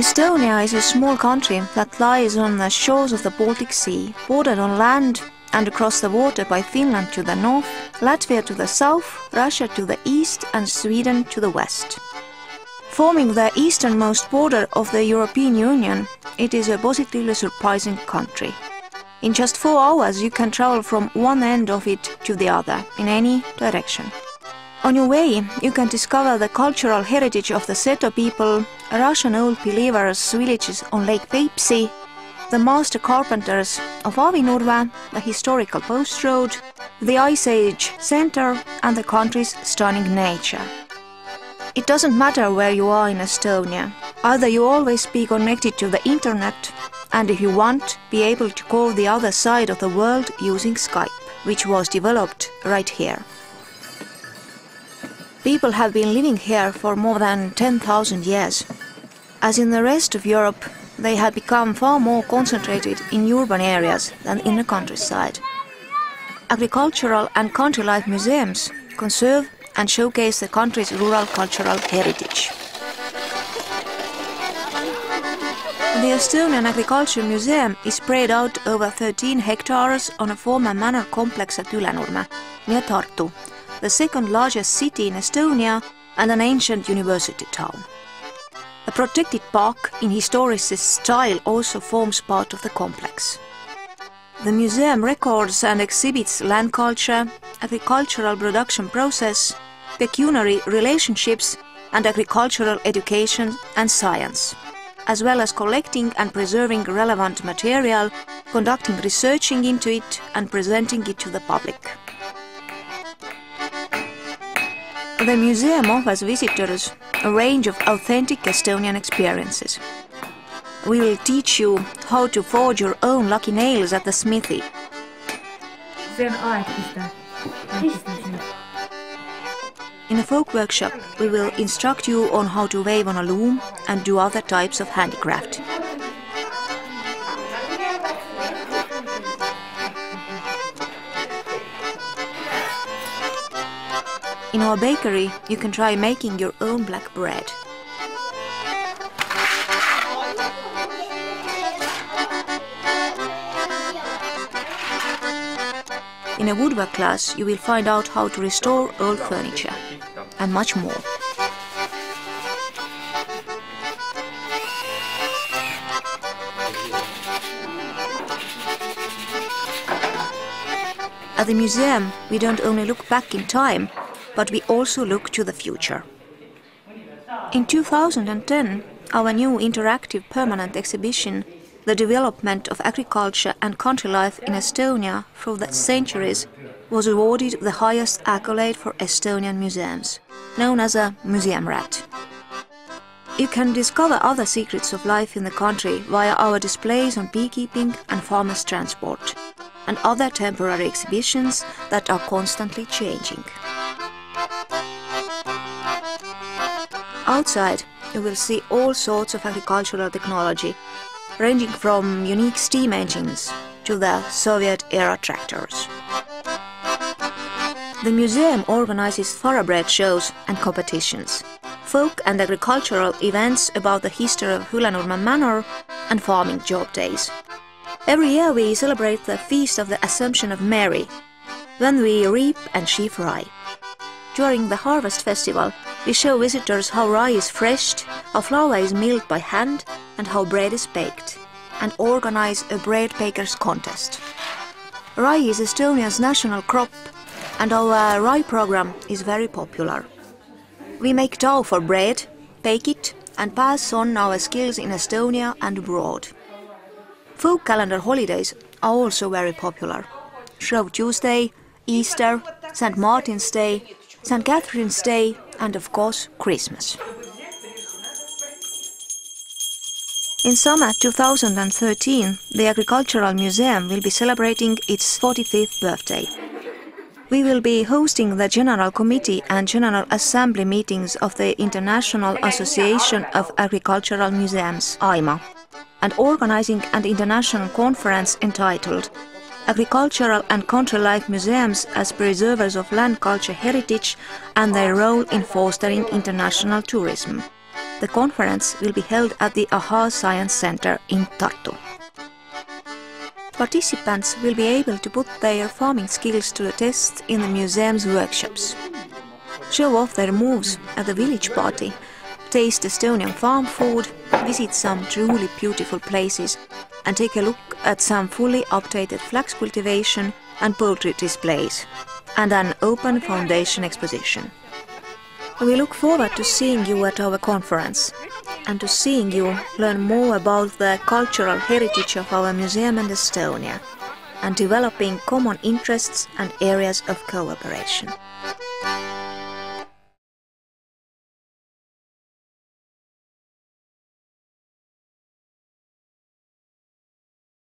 Estonia is a small country that lies on the shores of the Baltic Sea, bordered on land and across the water by Finland to the north, Latvia to the south, Russia to the east and Sweden to the west. Forming the easternmost border of the European Union, it is a positively surprising country. In just 4 hours you can travel from one end of it to the other, in any direction. On your way, you can discover the cultural heritage of the Seto people, Russian old believers' villages on Lake Peipsi, the master carpenters of Avinurme, the historical post road, the Ice Age center and the country's stunning nature. It doesn't matter where you are in Estonia, either you always be connected to the internet and if you want, be able to call the other side of the world using Skype, which was developed right here. People have been living here for more than 10,000 years. As in the rest of Europe, they have become far more concentrated in urban areas than in the countryside. Agricultural and country life museums conserve and showcase the country's rural cultural heritage. The Estonian Agriculture Museum is spread out over 13 hectares on a former manor complex at Ülenurme, near Tartu, the second largest city in Estonia and an ancient university town. A protected park in historicist style also forms part of the complex. The museum records and exhibits land culture, agricultural production process, pecuniary relationships and agricultural education and science, as well as collecting and preserving relevant material, conducting researching into it and presenting it to the public. The museum offers visitors a range of authentic Estonian experiences. We will teach you how to forge your own lucky nails at the smithy. In a folk workshop, we will instruct you on how to weave on a loom and do other types of handicraft. In our bakery, you can try making your own black bread. In a woodwork class, you will find out how to restore old furniture, and much more. At the museum, we don't only look back in time, but we also look to the future. In 2010, our new interactive permanent exhibition, The Development of Agriculture and Country Life in Estonia Through the Centuries, was awarded the highest accolade for Estonian museums, known as a Museum Rat. You can discover other secrets of life in the country via our displays on beekeeping and farmers' transport, and other temporary exhibitions that are constantly changing. Outside, you will see all sorts of agricultural technology, ranging from unique steam engines to the Soviet-era tractors. The museum organizes thoroughbred shows and competitions, folk and agricultural events about the history of Ülenurme Manor and farming job days. Every year we celebrate the Feast of the Assumption of Mary, when we reap and sheaf rye. During the Harvest Festival, we show visitors how rye is threshed, how flour is milled by hand and how bread is baked, and organize a bread bakers contest. Rye is Estonia's national crop and our rye program is very popular. We make dough for bread, bake it and pass on our skills in Estonia and abroad. Folk calendar holidays are also very popular. Shrove Tuesday, Easter, St. Martin's Day, St. Catherine's Day and of course Christmas. In summer 2013, the Agricultural Museum will be celebrating its 45th birthday. We will be hosting the General Committee and General Assembly meetings of the International Association of Agricultural Museums, AIMA, and organizing an international conference entitled Agricultural and Country Life Museums as Preservers of Land Culture Heritage and Their Role in Fostering International Tourism, The conference will be held at the AHA Science Center in Tartu. Participants will be able to put their farming skills to the test in the museum's workshops, show off their moves at the village party, taste Estonian farm food, visit some truly beautiful places, and take a look at some fully updated flax cultivation and poultry displays, and an open foundation exposition. We look forward to seeing you at our conference, and to seeing you learn more about the cultural heritage of our museum and Estonia, and developing common interests and areas of cooperation.